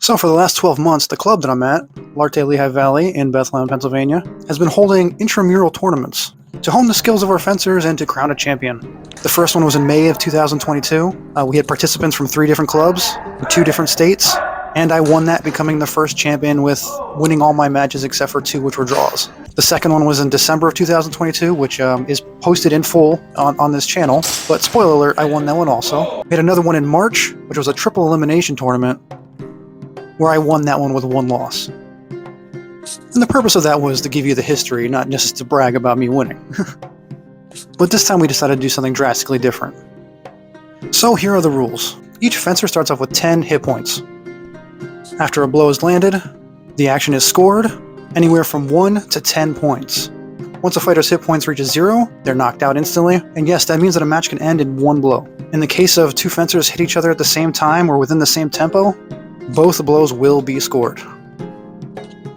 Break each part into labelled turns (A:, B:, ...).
A: So for the last 12 months, the club that I'm at, Larteh Lehigh Valley in Bethlehem, Pennsylvania, has been holding intramural tournaments to hone the skills of our fencers and to crown a champion. The first one was in May of 2022. We had participants from 3 different clubs in 2 different states, and I won that, becoming the first champion with winning all my matches except for 2, which were draws. The second one was in December of 2022, which is posted in full on this channel, but spoiler alert, I won that one also. We had another one in March, which was a triple elimination tournament, where I won that one with 1 loss. And the purpose of that was to give you the history, not just to brag about me winning. But this time we decided to do something drastically different. So here are the rules. Each fencer starts off with 10 hit points. After a blow is landed, the action is scored, anywhere from 1 to 10 points. Once a fighter's hit points reaches 0, they're knocked out instantly, and yes, that means that a match can end in 1 blow. In the case of 2 fencers hit each other at the same time or within the same tempo, both blows will be scored.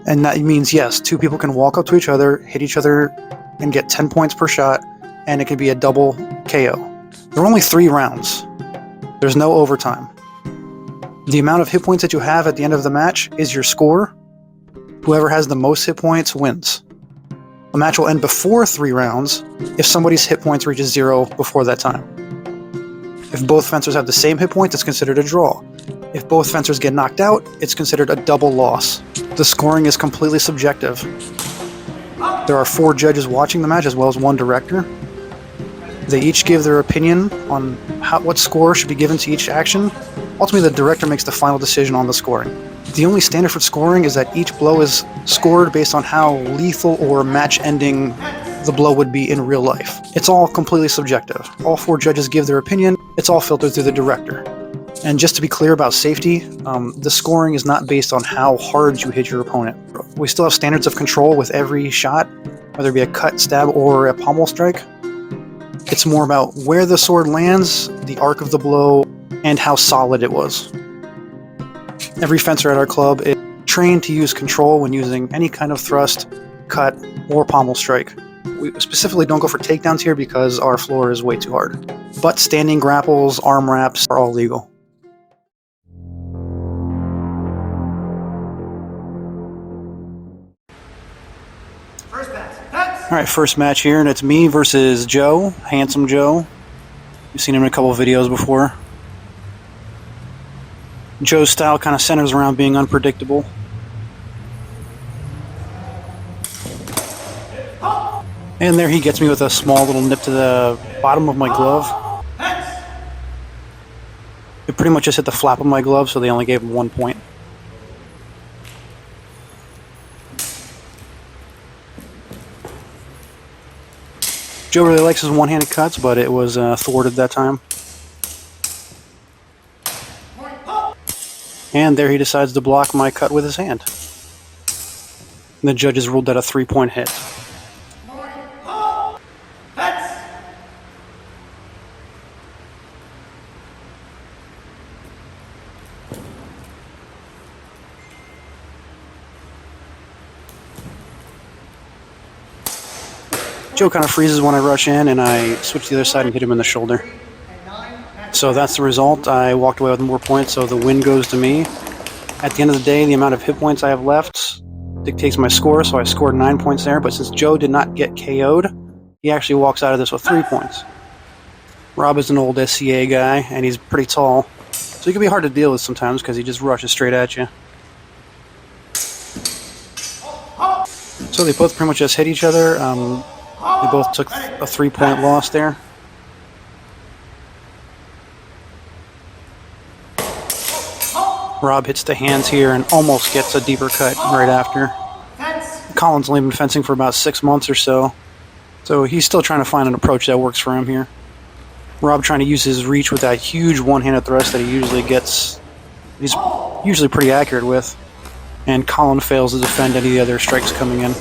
A: And that means, yes, 2 people can walk up to each other, hit each other, and get 10 points per shot, and it can be a double KO. There are only 3 rounds. There's no overtime. The amount of hit points that you have at the end of the match is your score. Whoever has the most hit points wins. A match will end before 3 rounds if somebody's hit points reaches 0 before that time. If both fencers have the same hit points, it's considered a draw. If both fencers get knocked out, it's considered a double loss. The scoring is completely subjective. There are 4 judges watching the match as well as 1 director. They each give their opinion on what score should be given to each action. Ultimately, the director makes the final decision on the scoring. The only standard for scoring is that each blow is scored based on how lethal or match-ending the blow would be in real life. It's all completely subjective. All 4 judges give their opinion. It's all filtered through the director. And just to be clear about safety, the scoring is not based on how hard you hit your opponent. We still have standards of control with every shot, whether it be a cut, stab, or a pommel strike. It's more about where the sword lands, the arc of the blow, and how solid it was. Every fencer at our club is trained to use control when using any kind of thrust, cut, or pommel strike. We specifically don't go for takedowns here because our floor is way too hard. But standing grapples, arm wraps are all legal. Alright, first match here, and it's me versus Joe, Handsome Joe. You've seen him in a couple of videos before. Joe's style kind of centers around being unpredictable. And there he gets me with a small little nip to the bottom of my glove. It pretty much just hit the flap of my glove, so they only gave him 1 point. Joe really likes his one-handed cuts, but it was thwarted that time. And there he decides to block my cut with his hand. And the judges ruled that a 3-point hit. Joe kind of freezes when I rush in, and I switch to the other side and hit him in the shoulder. So that's the result. I walked away with more points, so the win goes to me. At the end of the day, the amount of hit points I have left dictates my score, so I scored 9 points there, but since Joe did not get KO'd, he actually walks out of this with 3 points. Rob is an old SCA guy, and he's pretty tall, so he can be hard to deal with sometimes because he just rushes straight at you. So they both pretty much just hit each other. They both took a 3-point loss there. Rob hits the hands here and almost gets a deeper cut right after. Colin's only been fencing for about 6 months or so, so he's still trying to find an approach that works for him here. Rob trying to use his reach with that huge one-handed thrust that he usually gets. He's usually pretty accurate with. And Colin fails to defend any other strikes coming in.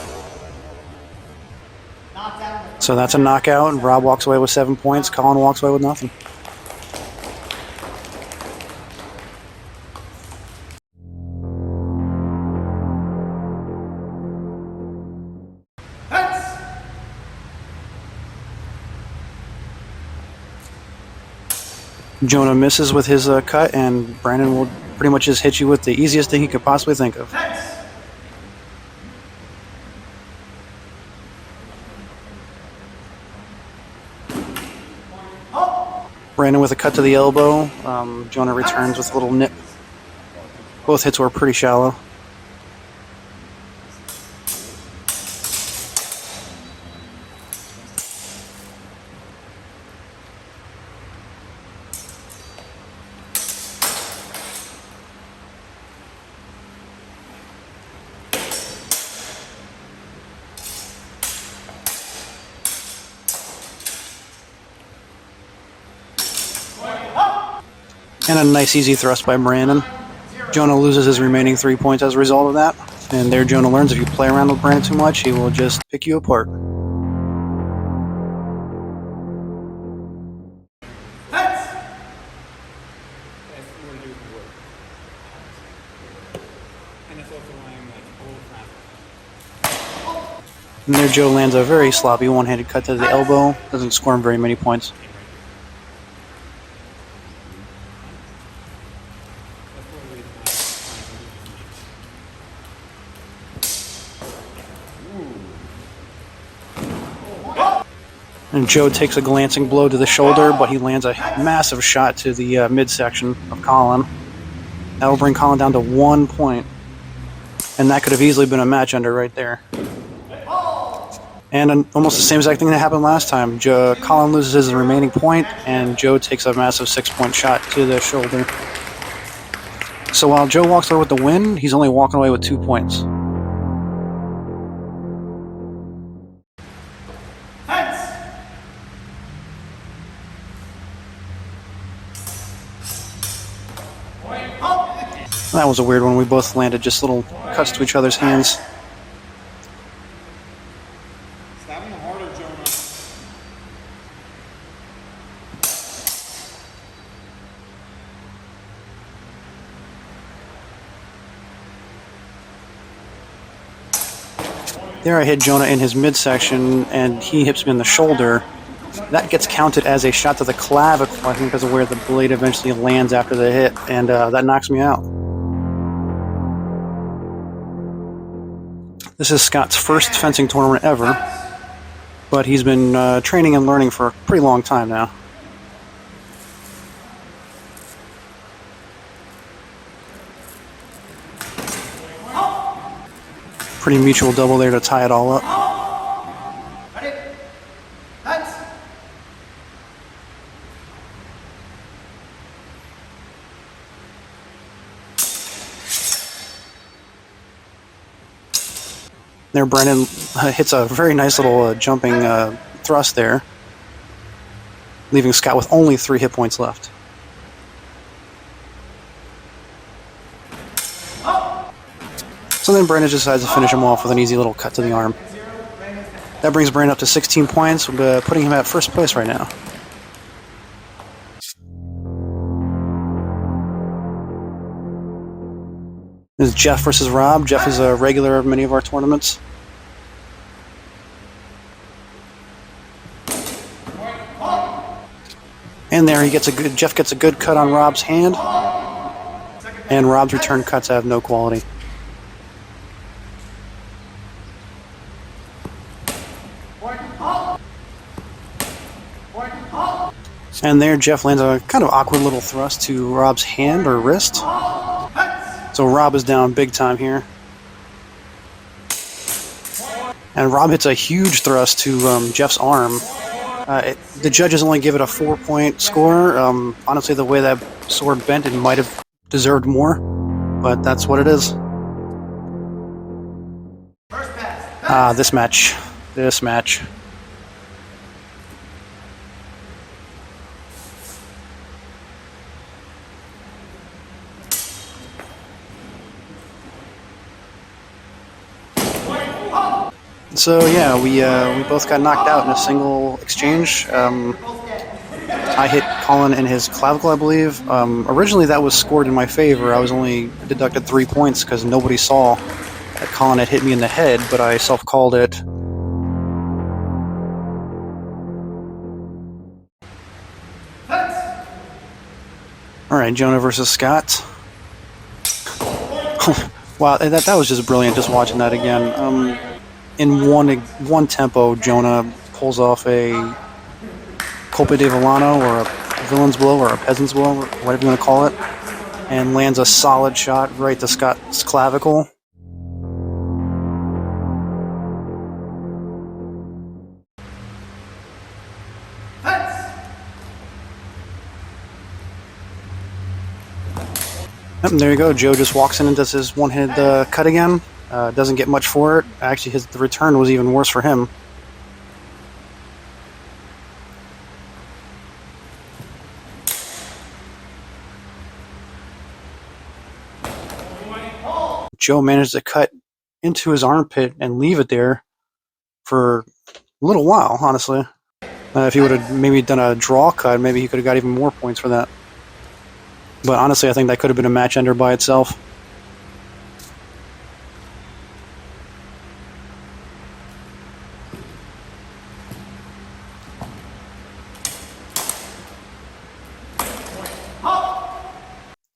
A: So that's a knockout, and Rob walks away with 7 points. Colin walks away with nothing. Jonah misses with his cut, and Brandon will pretty much just hit you with the easiest thing he could possibly think of. Brandon with a cut to the elbow. Jonah returns with a little nip. Both hits were pretty shallow. And a nice easy thrust by Brandon. Jonah loses his remaining 3 points as a result of that. And there Jonah learns if you play around with Brandon too much, he will just pick you apart. And there Joe lands a very sloppy one-handed cut to the elbow. Doesn't score him very many points. And Joe takes a glancing blow to the shoulder, but he lands a massive shot to the midsection of Colin. That will bring Colin down to 1 point. And that could have easily been a match ender right there. And almost the same exact thing that happened last time. Colin loses his remaining point, and Joe takes a massive 6-point shot to the shoulder. So while Joe walks away with the win, he's only walking away with 2 points. That was a weird one. We both landed just little cuts to each other's hands.
B: Stabbing harder, Jonah.
A: There I hit Jonah in his midsection, and he hits me in the shoulder. That gets counted as a shot to the clavicle, I think, because of where the blade eventually lands after the hit, and that knocks me out. This is Scott's first fencing tournament ever, but he's been training and learning for a pretty long time now. Pretty mutual double there to tie it all up. There, Brandon hits a very nice little jumping thrust there, leaving Scott with only 3 hit points left. So then Brandon decides to finish him off with an easy little cut to the arm. That brings Brandon up to 16 points, putting him at first place right now. This is Jeff versus Rob. Jeff is a regular of many of our tournaments. And there Jeff gets a good cut on Rob's hand. And Rob's return cuts have no quality. And there Jeff lands a kind of awkward little thrust to Rob's hand or wrist. So Rob is down big time here. And Rob hits a huge thrust to Jeff's arm. The judges only give it a 4-point score. Honestly, the way that sword bent, it might have deserved more, but that's what it is. This match. So yeah, we both got knocked out in a single exchange. I hit Colin in his clavicle, I believe. Originally that was scored in my favor. I was only deducted 3 points because nobody saw that Colin had hit me in the head, but I self-called it. Alright, Jonah versus Scott. Wow, that was just brilliant. Just watching that again. In one tempo, Jonah pulls off a colpo de villano, or a villain's blow, or a peasant's blow, or whatever you want to call it, and lands a solid shot right to Scott's clavicle. Yep, there you go. Joe just walks in and does his one-handed cut again. Doesn't get much for it. Actually, the return was even worse for him. Joe managed to cut into his armpit and leave it there for a little while, honestly. If he would have maybe done a draw cut, maybe he could have got even more points for that. But honestly, I think that could have been a match ender by itself.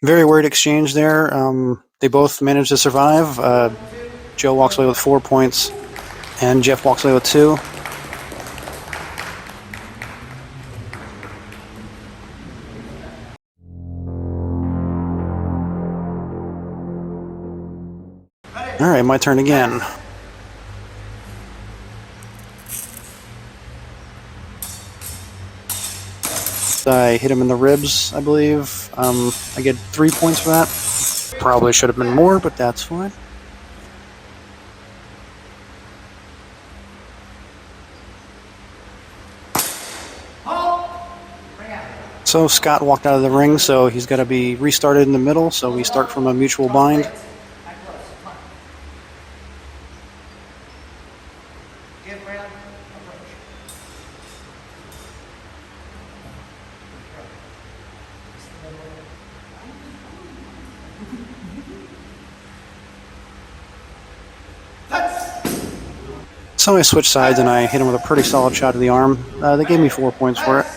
A: Very weird exchange there. They both managed to survive. Joe walks away with 4 points, and Jeff walks away with 2. Alright, my turn again. I hit him in the ribs, I believe. I get 3 points for that. Probably should have been more, but that's fine. So Scott walked out of the ring, so he's got to be restarted in the middle, so we start from a mutual bind. So I switched sides and I hit him with a pretty solid shot to the arm. They gave me 4 points for it.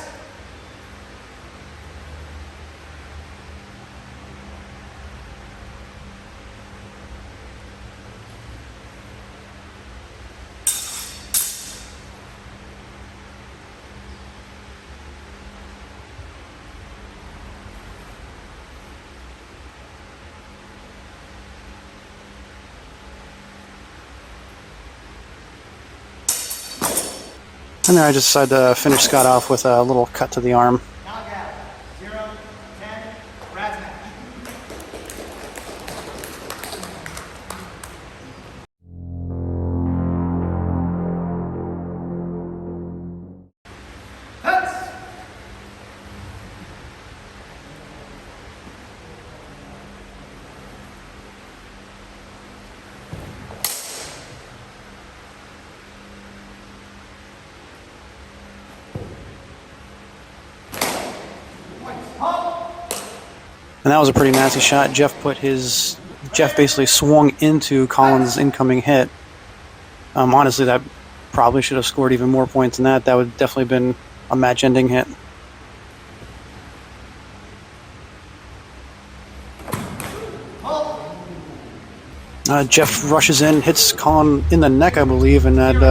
A: And then I just decided to finish Scott off with a little cut to the arm.
B: Knockout. 0-10. Brad's match.
A: And that was a pretty nasty shot. Jeff basically swung into Collins' incoming hit. Honestly, that probably should have scored even more points than that. That would definitely been a match-ending hit. Jeff rushes in, hits Colin in the neck, I believe, and that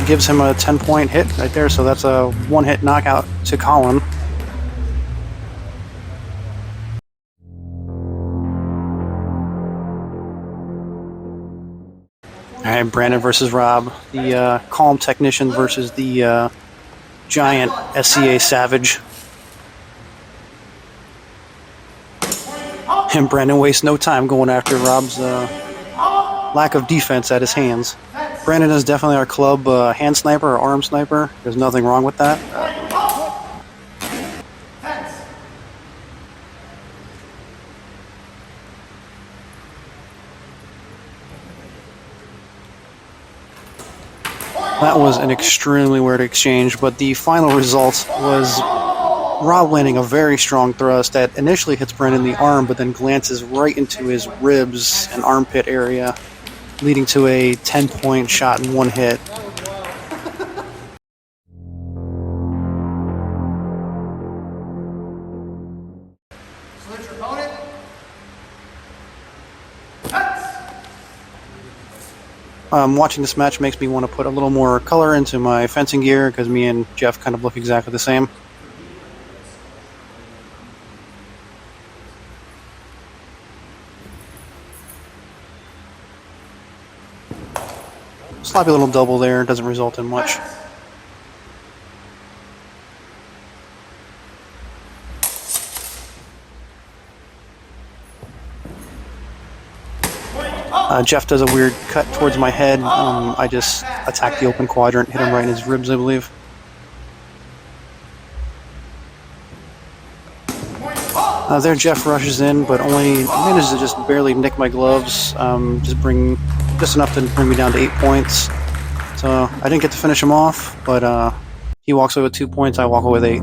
A: gives him a 10-point hit right there. So that's a one-hit knockout to Colin. All right, Brandon versus Rob, the calm technician versus the giant SCA savage. And Brandon wastes no time going after Rob's lack of defense at his hands. Brandon is definitely our club hand sniper or arm sniper. There's nothing wrong with that. That was an extremely weird exchange, but the final result was Rob landing a very strong thrust that initially hits Brandon in the arm, but then glances right into his ribs and armpit area, leading to a 10-point shot in one hit. Watching this match makes me want to put a little more color into my fencing gear because me and Jeff kind of look exactly the same. Sloppy little double there, doesn't result in much. Jeff does a weird cut towards my head. I just attack the open quadrant, hit him right in his ribs, I believe. There Jeff rushes in, but only manages to just barely nick my gloves, just enough to bring me down to 8 points. So I didn't get to finish him off, but he walks away with 2 points, I walk away with 8.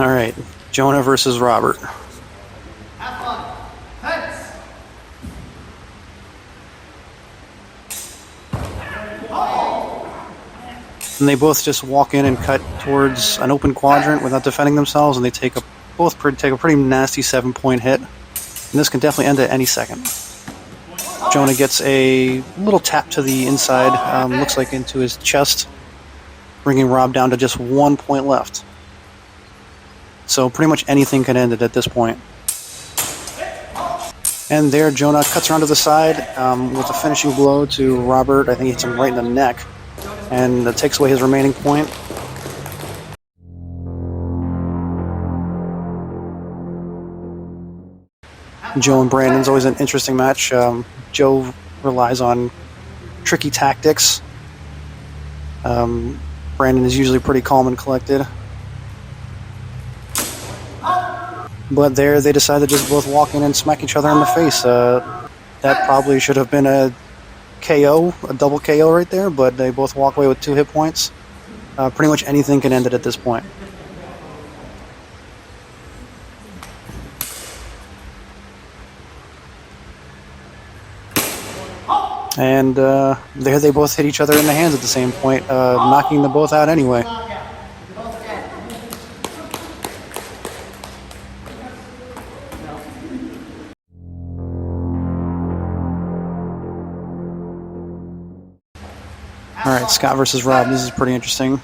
A: Alright, Jonah versus Robert.
B: Have fun. Fence.
A: And they both just walk in and cut towards an open quadrant without defending themselves, and they both take a pretty nasty 7-point hit. And this can definitely end at any second. Jonah gets a little tap to the inside, looks like into his chest, bringing Rob down to just 1 point left. So pretty much anything can end it at this point. And there Jonah cuts around to the side with a finishing blow to Robert. I think he hits him right in the neck. And that takes away his remaining point. Joe and Brandon's always an interesting match. Joe relies on tricky tactics. Brandon is usually pretty calm and collected. But there they decide to just both walk in and smack each other in the face. That probably should have been a KO, a double KO right there, but they both walk away with 2 hit points. Pretty much anything can end it at this point. And there they both hit each other in the hands at the same point, knocking them both out anyway. Alright, Scott versus Rob. This is pretty interesting.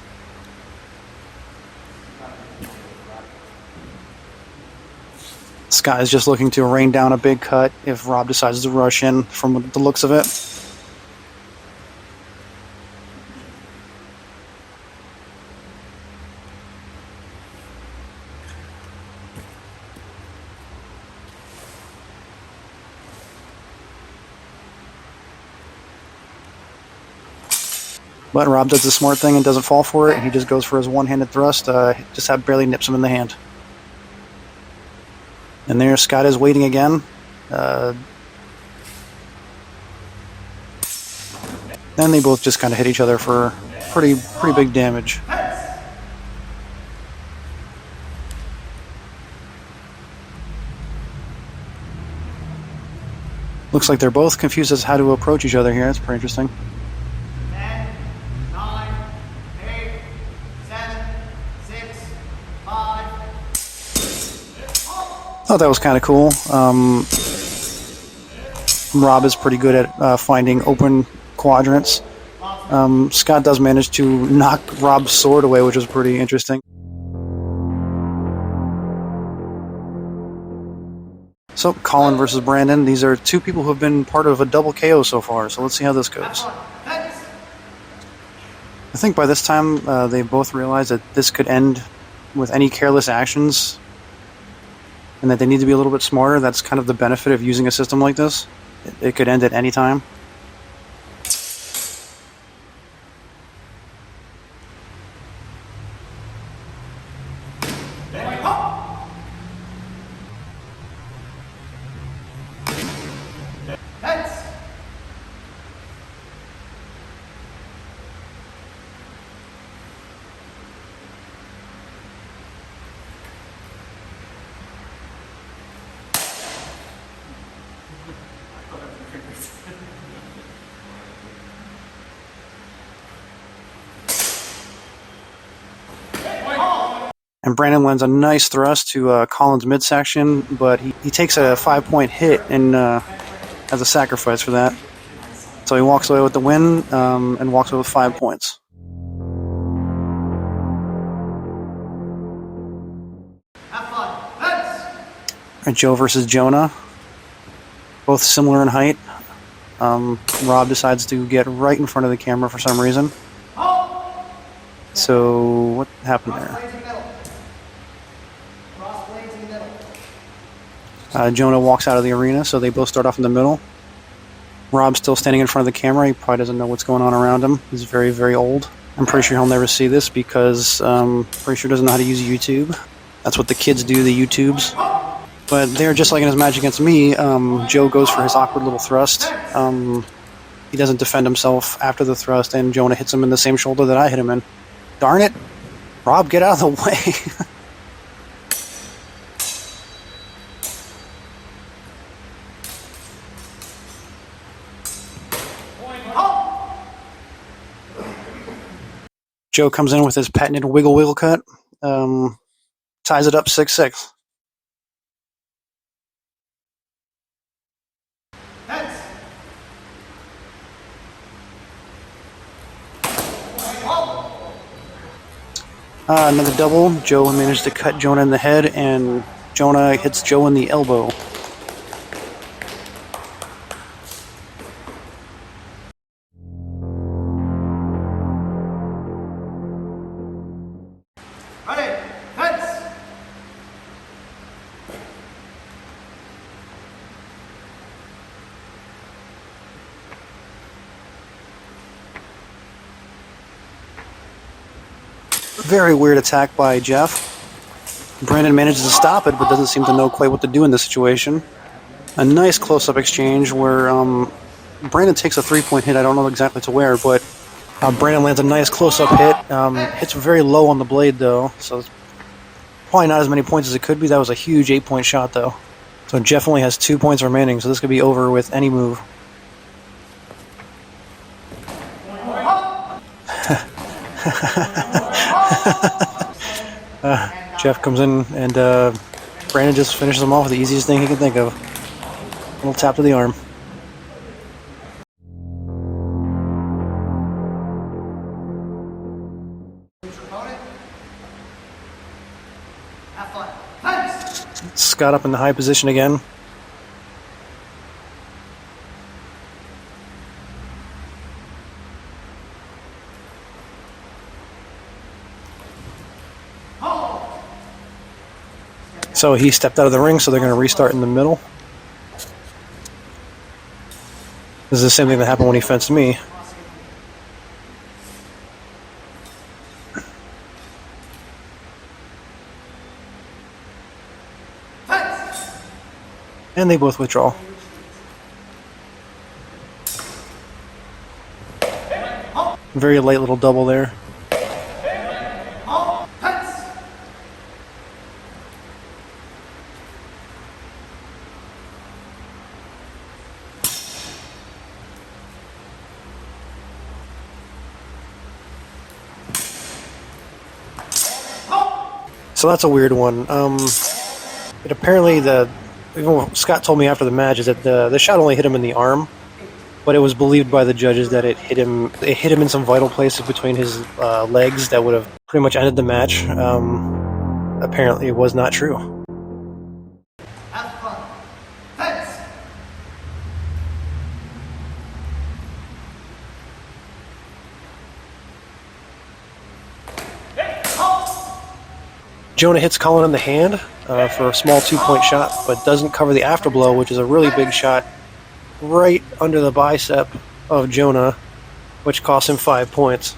A: Scott is just looking to rain down a big cut if Rob decides to rush in from the looks of it. But Rob does the smart thing and doesn't fall for it. He just goes for his one-handed thrust, barely nips him in the hand. And there Scott is waiting again. Then they both just kind of hit each other for pretty big damage. Looks like they're both confused as to how to approach each other here. That's pretty interesting.
B: 10, 9, 8, 7, 6, 5.
A: Thought that was kind of cool. Rob is pretty good at finding open quadrants. Scott does manage to knock Rob's sword away, which is pretty interesting. So, Colin versus Brandon. These are 2 people who have been part of a double KO so far, so let's see how this goes. I think by this time they both realize that this could end with any careless actions and that they need to be a little bit smarter. That's kind of the benefit of using a system like this. It could end at any time. And Brandon lands a nice thrust to Colin's midsection, but he takes a 5-point hit, and as a sacrifice for that. So he walks away with the win and walks away with 5 points.
B: Have fun. Fence!
A: Right, Joe versus Jonah. Both similar in height. Rob decides to get right in front of the camera for some reason. So what happened there? Jonah walks out of the arena, so they both start off in the middle. Rob's still standing in front of the camera. He probably doesn't know what's going on around him. He's very, very old. I'm pretty sure he'll never see this because pretty sure he doesn't know how to use YouTube. That's what the kids do, the YouTubes. But there, just like in his match against me, Joe goes for his awkward little thrust. He doesn't defend himself after the thrust, and Jonah hits him in the same shoulder that I hit him in. Darn it! Rob, get out of the way! Joe comes in with his patented wiggle cut, ties it up 6-6. Another double. Joe managed to cut Jonah in the head, and Jonah hits Joe in the elbow.
B: Ready. Fence!
A: Very weird attack by Jeff. Brandon manages to stop it, but doesn't seem to know quite what to do in this situation. A nice close-up exchange where Brandon takes a 3-point hit. I don't know exactly to where, but Brandon lands a nice close-up hit. Hits very low on the blade, though, so it's probably not as many points as it could be. That was a huge 8-point shot, though. So Jeff only has 2 points remaining, so this could be over with any move. Jeff comes in, and Brandon just finishes him off with the easiest thing he can think of. A little tap to the arm.
B: Have fun. Fence!
A: Scott up in the high position again. So he stepped out of the ring, so they're going to restart in the middle. This is the same thing that happened when he fenced me. And they both withdraw. Very light little double there. So that's a weird one. It apparently Scott told me after the match is that the shot only hit him in the arm, but it was believed by the judges that it hit him in some vital places between his legs that would have pretty much ended the match. Apparently, it was not true.
B: Have fun. Fence!
A: Jonah hits Colin in the hand for a small 2-point shot, but doesn't cover the afterblow, which is a really big shot right under the bicep of Jonah, which cost him 5 points.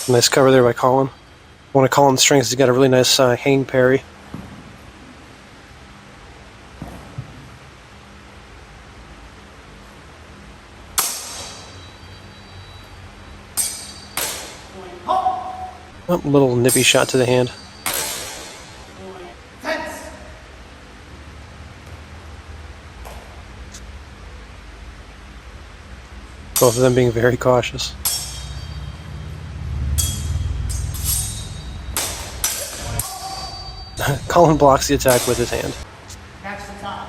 A: Nice cover there by Colin. One of Colin's strengths, he's got a really nice hanging parry. Oh, little nippy shot to the hand. Both of them being very cautious. Colin blocks the attack with his hand.
B: Catch the top.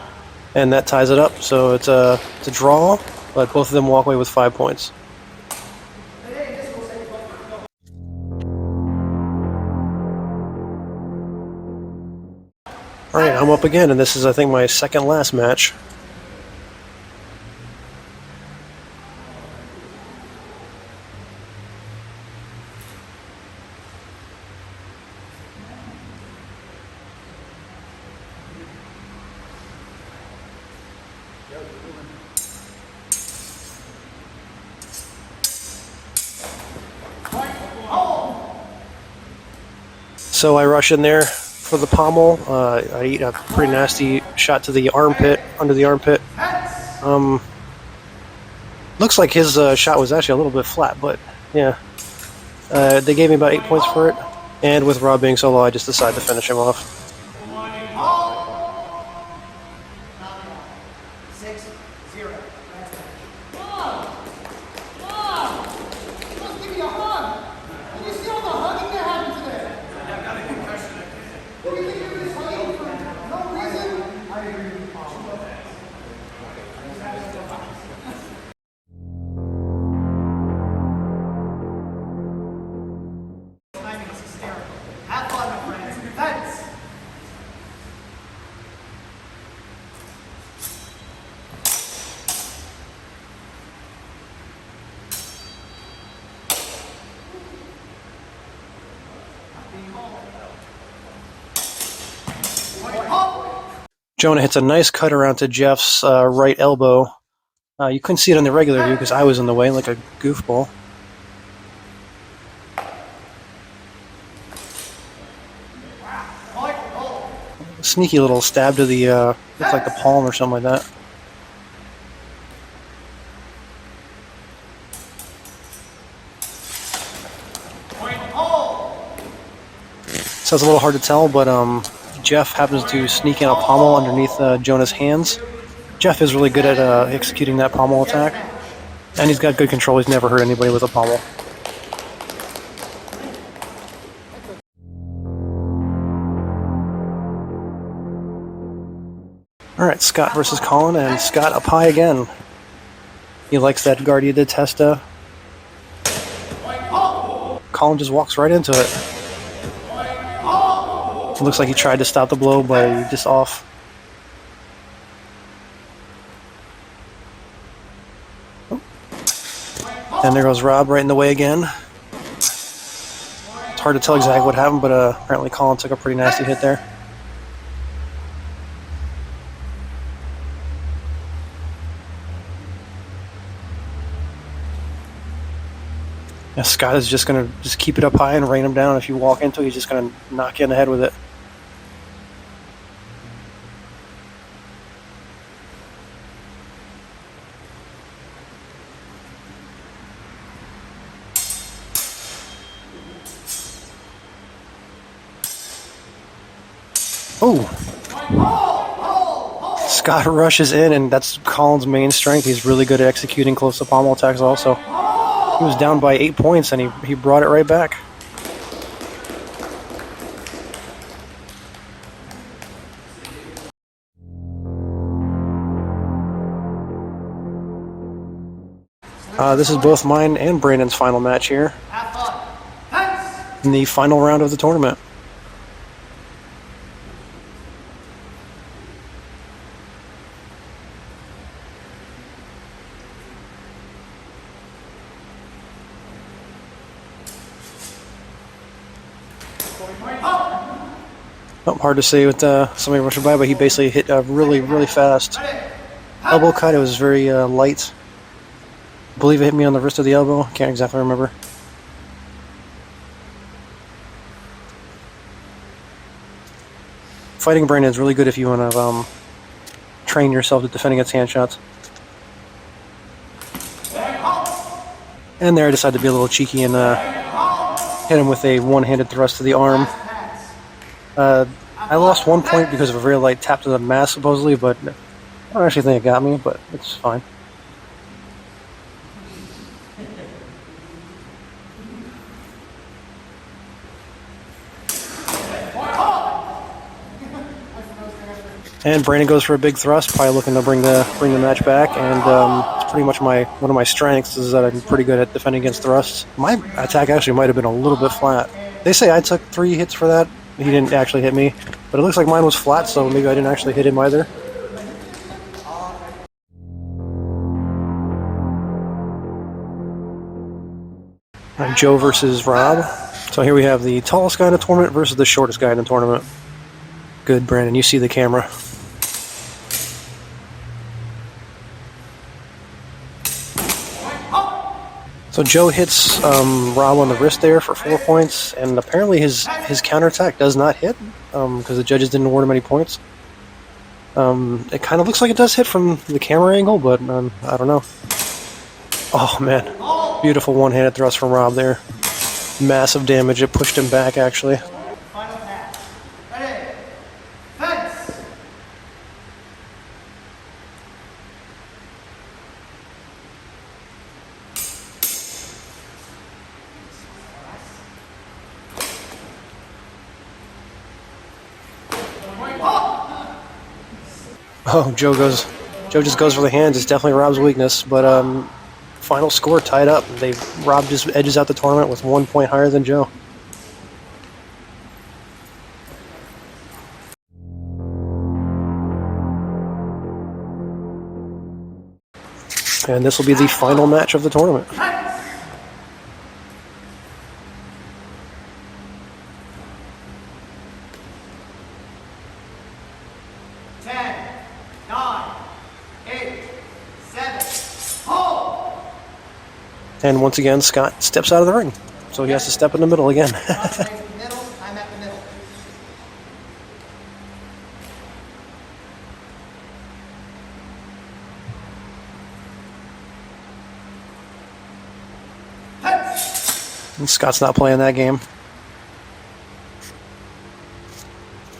A: And that ties it up, so it's a draw, but both of them walk away with 5 points. Alright, I'm up again, and this is, I think, my second last match. So I rush in there for the pommel. I eat a pretty nasty shot to the armpit, under the armpit. Looks like his shot was actually a little bit flat, but yeah. They gave me about 8 points for it, and with Rob being so low, I just decided to finish him off.
B: 6-0. Mom! Just give me a hug! Did you see all the hugging that happened today? I got a concussion again. Do you think you're just hugging for no reason? I agree with you, Paul. Timing is hysterical. Have fun, my friends. Thanks!
A: Jonah hits a nice cut around to Jeff's right elbow. You couldn't see it on the regular view because I was in the way like a goofball. Sneaky little stab to the, looks like the palm or something like that. So it's a little hard to tell, but Jeff happens to sneak in a pommel underneath Jonah's hands. Jeff is really good at executing that pommel attack, and he's got good control. He's never hurt anybody with a pommel. Alright, Scott versus Colin, and Scott up high again. He likes that Guardia de Testa. Colin just walks right into it. It looks like he tried to stop the blow, but he just off. And there goes Rob right in the way again. It's hard to tell exactly what happened, but apparently Colin took a pretty nasty hit there. Yeah, Scott is just going to just keep it up high and rain him down. If you walk into it, he's just going to knock you in the head with it. Oh! Scott rushes in, and that's Colin's main strength. He's really good at executing close to pommel attacks also. He was down by 8 points, and he brought it right back. This is both mine and Brandon's final match here in the final round of the tournament. Oh, hard to say with somebody rushing by, but he basically hit a really, really fast elbow cut. It was very light. I believe it hit me on the wrist of the elbow. Can't exactly remember. Fighting Brandon is really good if you want to train yourself to defending its hand shots. And there I decided to be a little cheeky and hit him with a one-handed thrust to the arm. I lost 1 point because of a very light tap to the mask, supposedly, but I don't actually think it got me, but it's fine. And Brandon goes for a big thrust, probably looking to bring the match back. And it's pretty much one of my strengths is that I'm pretty good at defending against thrusts. My attack actually might have been a little bit flat. They say I took 3 hits for that. He didn't actually hit me, but it looks like mine was flat, so maybe I didn't actually hit him either. Joe versus Rob. So here we have the tallest guy in the tournament versus the shortest guy in the tournament. Good, Brandon, you see the camera. So Joe hits Rob on the wrist there for 4 points, and apparently his counterattack does not hit because the judges didn't award him any points. It kind of looks like it does hit from the camera angle, but I don't know. Oh man, beautiful one-handed thrust from Rob there. Massive damage, it pushed him back actually.
B: Final pass. Ready. Fence.
A: Oh, Joe just goes for the hands. It's definitely Rob's weakness, but final score tied up. Rob just edges out the tournament with 1 point higher than Joe. And this will be the final match of the tournament.
B: 10, 9, 8, 7, hold!
A: And once again, Scott steps out of the ring. So he has to step in the middle again.
B: I'm at the middle.
A: And Scott's not playing that game.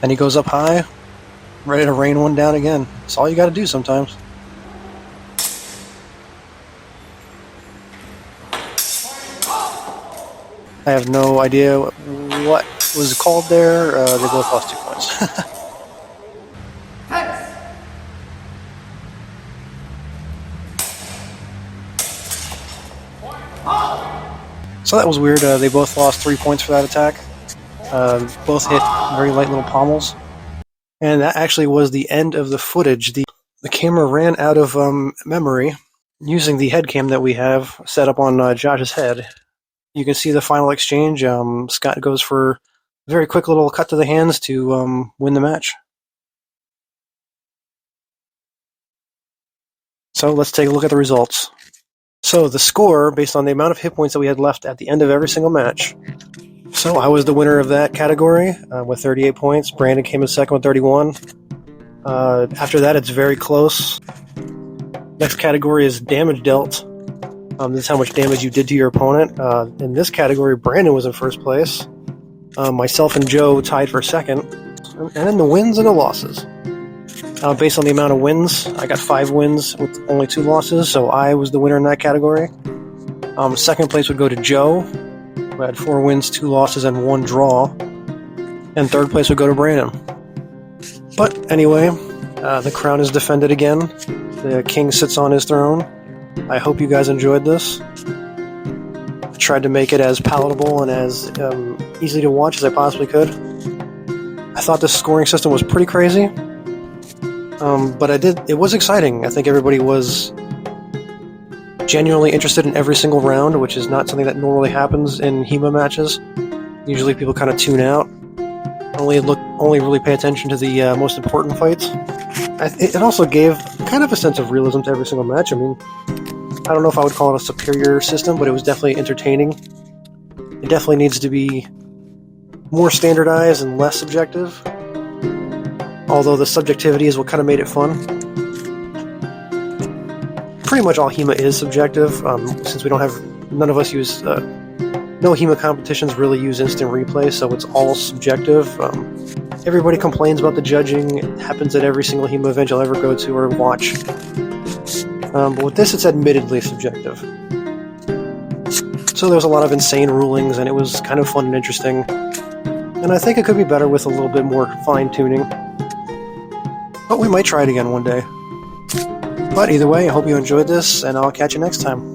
A: And he goes up high, ready to rain one down again. That's all you got to do sometimes. I have no idea what was called there. They both lost 2 points. So that was weird. They both lost 3 points for that attack. Both hit very light little pommels. And that actually was the end of the footage. The camera ran out of memory using the head cam that we have set up on Josh's head. You can see the final exchange. Scott goes for a very quick little cut to the hands to win the match. So let's take a look at the results. So the score, based on the amount of hit points that we had left at the end of every single match. So I was the winner of that category with 38 points. Brandon came in second with 31. After that, it's very close. Next category is damage dealt. This is how much damage you did to your opponent. In this category, Brandon was in first place. Myself and Joe tied for second. And then the wins and the losses. Based on the amount of wins, I got 5 wins with only 2 losses, so I was the winner in that category. Second place would go to Joe, who had 4 wins, 2 losses, and 1 draw. And third place would go to Brandon. But anyway, the crown is defended again. The king sits on his throne. I hope you guys enjoyed this. I tried to make it as palatable and as easy to watch as I possibly could. I thought this scoring system was pretty crazy. But it was exciting. I think everybody was genuinely interested in every single round, which is not something that normally happens in HEMA matches. Usually people kind of tune out, only really pay attention to the most important fights. It also gave kind of a sense of realism to every single match. I mean, I don't know if I would call it a superior system, but it was definitely entertaining. It definitely needs to be more standardized and less subjective. Although the subjectivity is what kind of made it fun. Pretty much all HEMA is subjective, since we don't have, none of us use, no HEMA competitions really use instant replay, so it's all subjective. Everybody complains about the judging. It happens at every single HEMA event you'll ever go to or watch. But with this, it's admittedly subjective. So there was a lot of insane rulings, and it was kind of fun and interesting. And I think it could be better with a little bit more fine-tuning. But we might try it again one day. But either way, I hope you enjoyed this, and I'll catch you next time.